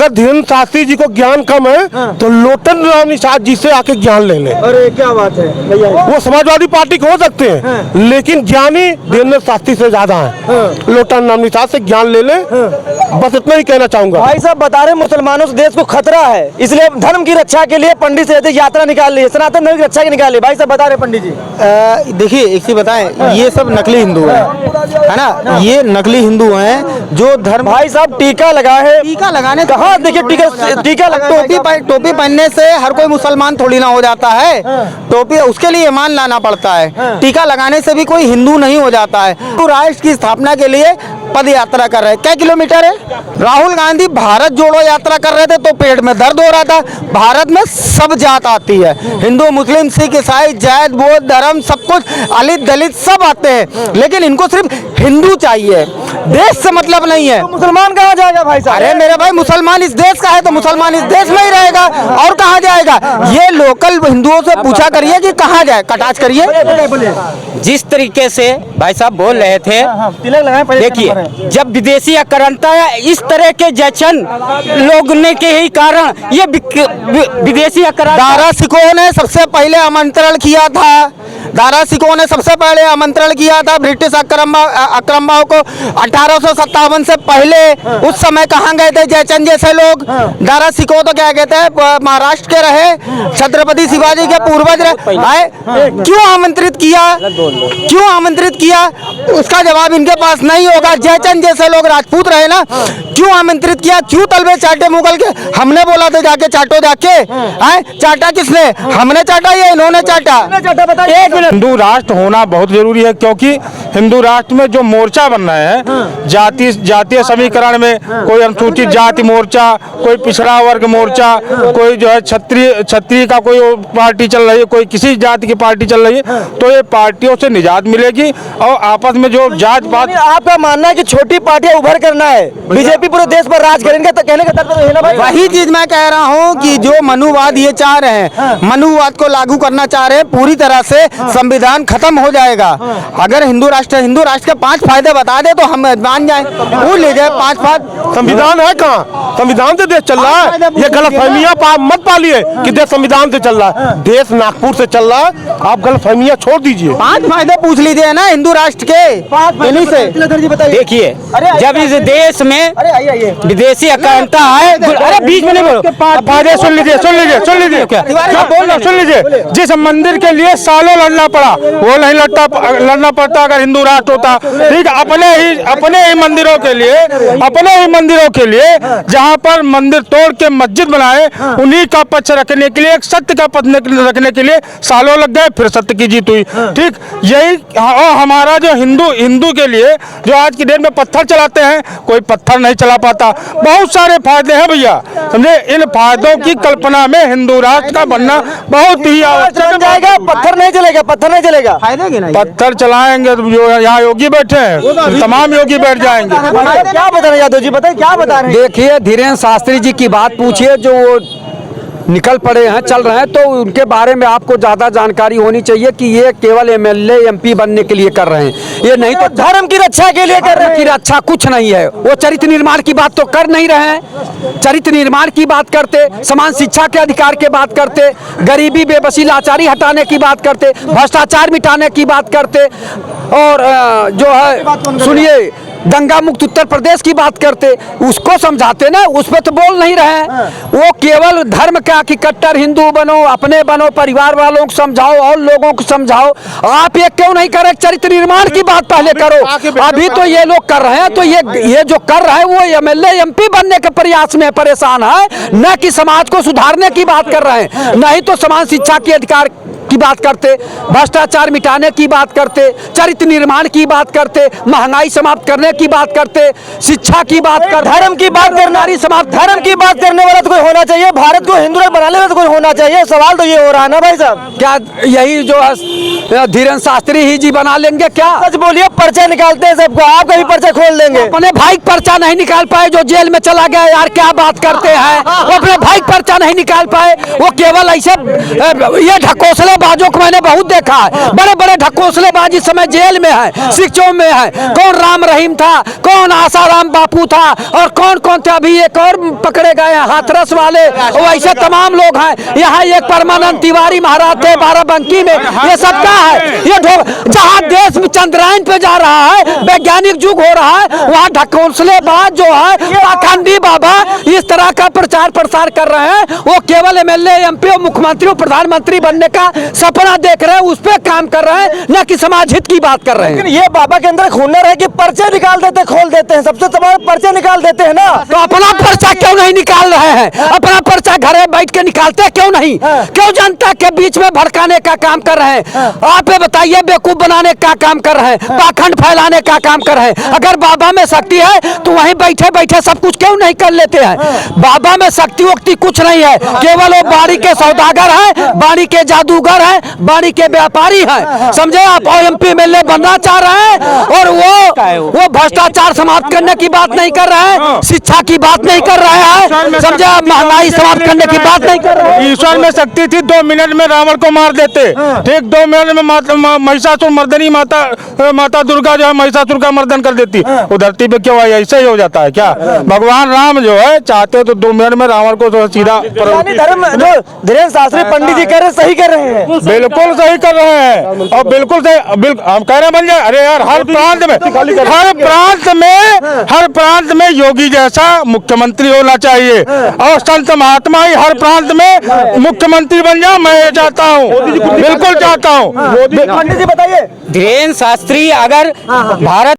अगर धीरेन्द्र शास्त्री जी को ज्ञान कम है तो लोटन राम निषाद जी से आके ज्ञान ले लें। अरे क्या बात है भैया, वो समाजवादी पार्टी के हो सकते हैं लेकिन ज्ञानी धीरेन्द्र शास्त्री से ज्यादा है। लोटन राम निषाद से ज्ञान ले लें, बस इतना ही कहना चाहूंगा। भाई साहब बता रहे मुसलमानों से देश को खतरा है, इसलिए धर्म की रक्षा के लिए पंडित से यात्रा निकाल ली है, सनातन धर्म की रक्षा की निकाल ली। भाई साहब बता रहे पंडित जी। देखिए एक चीज बताएं, ये सब नकली हिंदू है ना, ये नकली हिंदू हैं जो धर्म। भाई साहब टीका लगा है, टीका लगाने कहाँ देखिए टीका लगा, टोपी पहनने से हर कोई मुसलमान थोड़ी ना हो जाता है। टोपी उसके लिए ईमान लाना पड़ता है, टीका लगाने से भी कोई हिंदू नहीं हो जाता है। तो राष्ट्र की स्थापना के लिए पद यात्रा कर रहे हैं, क्या किलोमीटर है? राहुल गांधी भारत जोड़ो यात्रा कर रहे थे तो पेट में दर्द हो रहा था। भारत में सब जात आती है, हिंदू मुस्लिम सिख ईसाई जैन बौद्ध धर्म सब कुछ, अलित दलित सब आते हैं, लेकिन इनको सिर्फ हिंदू चाहिए, देश से मतलब नहीं है। तो मुसलमान कहाँ जाएगा भाई साहब? अरे मेरे भाई, मुसलमान इस देश का है तो मुसलमान इस देश में ही रहेगा, और कहाँ जाएगा? ये लोकल हिंदुओं से पूछा करिए कि कहाँ जाए, कटाच करिए। जिस तरीके से भाई साहब बोल रहे थे, देखिए जब विदेशी आक्रांता इस तरह के जैसन लोग ने के ही कारण ये विदेशी आक्रांता दारा सिकोह ने सबसे पहले आमंत्रण किया था, दारा सिकोह ने सबसे पहले आमंत्रण किया था ब्रिटिश आक्रमणों को 1857 से पहले। उस समय कहाँ गए थे जयचंद जैसे लोग? दारा सिकोह तो क्या कहते हैं, महाराष्ट्र के रहे, छत्रपति शिवाजी के पूर्वज रहे। क्यों आमंत्रित किया, क्यों आमंत्रित किया? उसका जवाब इनके पास नहीं होगा। जयचंद जैसे लोग राजपूत रहे ना, क्यों आमंत्रित किया, क्यों तलबे चाटे मुगल के? हमने बोला था जाके चाटो, जाके चाटा किसने? हमने चाटा या इन्होंने चाटा? हिंदू राष्ट्र होना बहुत जरूरी है, क्योंकि हिंदू राष्ट्र में जो मोर्चा बन रहे हैं, जातीय समीकरण में कोई अनुसूचित जाति मोर्चा, कोई पिछड़ा वर्ग मोर्चा, कोई जो है क्षत्रिय का कोई पार्टी चल रही है, कोई किसी जाति की पार्टी चल रही है, तो ये पार्टियों से निजात मिलेगी और आपस में जो जात पात। आपका मानना है कि छोटी पार्टियां उभर करना है, बीजेपी पूरे देश पर राज करेंगे, तो कहने का तात्पर्य है ना भाई? वही चीज मैं कह रहा हूँ कि जो मनुवाद ये चाह रहे हैं, मनुवाद को लागू करना चाह रहे हैं, पूरी तरह से संविधान खत्म हो जाएगा। अगर हिंदू राष्ट्र के 5 फायदे बता दे तो हम मान जाए, भूल लीजिए 5 फायदे। संविधान है कहाँ? संविधान से देश चल रहा है। ये गलतफहमियां मत पालिए कि देश संविधान से चल रहा है, देश नागपुर से चल रहा है। आप गलतफहमियां छोड़ दीजिए। 5 फायदे पूछ लीजिए ना हिंदू राष्ट्र के, इन्हीं से। देखिए जब इस देश में विदेशी आक्रांता है, अरे बीच में नहीं बोलो, फायदे सुन लीजिए, सुन लीजिए, सुन लीजिए, क्या बोल रहा, सुन लीजिए। जिस मंदिर के लिए सालों लड़ना पड़ा वो नहीं लड़ना पड़ता अगर हिंदू राष्ट्र होता। ठीक, अपने ही मंदिरों के लिए जहाँ पर मंदिर तोड़ के मस्जिद बनाए, उन्हीं का पक्ष रखने के लिए, एक सत्य का पक्ष रखने के लिए सालों लग गए, फिर सत्य की जीत हुई। ठीक, यही हमारा जो हिंदू के लिए जो आज की डेट में पत्थर चलाते हैं, कोई पत्थर नहीं चला पाता। बहुत सारे फायदे हैं भैया, समझे। इन फायदों की कल्पना में हिंदू राष्ट्र का बनना बहुत ही आवश्यक जाएगा। पत्थर नहीं चलेगा, पत्थर नहीं चलेगा, फायदे के नहीं। पत्थर चलाएंगे तो जो यहाँ योगी बैठे हैं तमाम योगी बैठ जाएंगे। क्या बता रहे हैं यादव जी, बताइए क्या बता रहे हैं? देखिए धीरेन्द्र शास्त्री जी की बात पूछिए, जो वो निकल पड़े हैं, चल रहे हैं, तो उनके बारे में आपको ज़्यादा जानकारी होनी चाहिए कि ये केवल एमएलए एमपी बनने के लिए कर रहे हैं, ये नहीं तो धर्म की रक्षा के लिए कर रहे हैं। की रक्षा कुछ नहीं है। वो चरित्र निर्माण की बात तो कर नहीं रहे हैं, चरित्र निर्माण की बात करते, समान शिक्षा के अधिकार की बात करते, गरीबी बेबसी लाचारी हटाने की बात करते, भ्रष्टाचार मिटाने की बात करते, और जो है सुनिए दंगा मुक्त उत्तर प्रदेश की बात करते, उसको समझाते ना, उस पर तो बोल नहीं रहे हैं। वो केवल धर्म का कि कट्टर हिंदू बनो, अपने बनो, परिवार वालों को समझाओ और लोगों को समझाओ। आप ये क्यों नहीं करे? चरित्र निर्माण की बात पहले करो। अभी तो ये लोग कर रहे हैं, तो ये जो कर रहे हैं वो एमएलए एमपी बनने के प्रयास में परेशान है, न कि समाज को सुधारने की बात कर रहे हैं। नहीं तो समान शिक्षा के अधिकार की बात करते, भ्रष्टाचार मिटाने की बात करते, चरित्र निर्माण की बात करते, महंगाई समाप्त करने की बात करते, शिक्षा की बात करते, धर्म की बात करना, नारी समाप्त, धर्म की बात करने वाला तो कोई होना चाहिए, भारत को हिंदू राष्ट्र बनाने वाला तो कोई होना चाहिए। सवाल तो ये हो रहा है ना भाई साहब, क्या यही जो है धीरेन्द्र शास्त्री ही जी बना लेंगे क्या? सच बोलिए, पर्चा निकालते हैं सबको, आप कभी पर्चा खोल देंगे? अपने भाई पर्चा नहीं निकाल पाए जो जेल में चला गया, यार क्या बात करते हैं। वो अपने भाई पर्चा नहीं निकाल पाए, वो केवल ऐसे ये ढकोसलेबाजों को मैंने बहुत देखा है। बड़े बड़े ढकोसलेबाज इस समय जेल में है, शिक्षों में है। कौन राम रहीम था, कौन आसाराम बापू था, और कौन कौन थे, अभी एक और पकड़े गए हैं हाथरस वाले, वो ऐसे तमाम लोग हैं। यहाँ एक परमानंद तिवारी महाराज थे बाराबंकी में, ये सब क्या है? ये जहाँ देश में चंद्रायन पे जा रहा है, वैज्ञानिक युग हो रहा है, वहाँ ढकोसलेबाज जो है पाखंडी बाबा इस तरह का प्रचार प्रसार कर रहे हैं। वो केवल एमएलए, एमपी और मुख्यमंत्री और प्रधानमंत्री बनने का सपना देख रहे हैं, उस पे काम कर रहे हैं, न कि समाज हित की बात कर रहे हैं। लेकिन ये बाबा के अंदर एक हुनर है कि पर्चे निकाल देते, खोल देते हैं, सबसे तमाम पर्चे निकाल देते हैं ना। तो अपना पर्चा क्यों नहीं निकाल रहे हैं? अपना पर्चा घरे बैठ के निकालते क्यों नहीं? क्यों जनता के बीच में भड़काने का काम कर रहे हैं? आप ये बताइए, बेवकूफ बनाने का काम कर रहे हैं, पाखंड फैलाने का काम कर रहे हैं। अगर बाबा में शक्ति है तो वहीं बैठे बैठे सब कुछ क्यों नहीं कर लेते हैं? बाबा में शक्ति वक्ति कुछ नहीं है, केवल वो बाड़ी के सौदागर है, बाड़ी के जादूगर है, बाड़ी के व्यापारी है। समझे आप? एमपी एमएलए बनना चाह रहे हैं और वो भ्रष्टाचार समाप्त करने की बात नहीं कर रहे हैं, शिक्षा की बात नहीं कर रहे हैं, समझे आप? महंगाई समाप्त करने की बात नहीं कर रहे हैं। ईश्वर में शक्ति थी, 2 मिनट में रावण को मार देते। ठीक, 2 मिनट में महिषासुर मर्दनी माता दुर्गा जो है महिषासुर का मर्दन कर देती। वो धरती पे क्यों आई? ऐसे ही हो जाता है क्या? भगवान राम जो है चाहते तो 2 मिनट में रावण को तो सीधा धर्म जो धीरेन्द्र शास्त्री पंडित जी कह रहे सही कर रहे हैं, बिल्कुल सही कर रहे हैं, और बिल्कुल सही, हम कह रहे बन जाए। अरे यार, हर प्रांत में योगी जैसा मुख्यमंत्री होना चाहिए, और संत महात्मा ही हर प्रांत में मुख्यमंत्री बन जाए, मैं ये चाहता हूँ, बिल्कुल चाहता हूँ। पंडित जी बताइए। धीरेन्द्र शास्त्री अगर भारत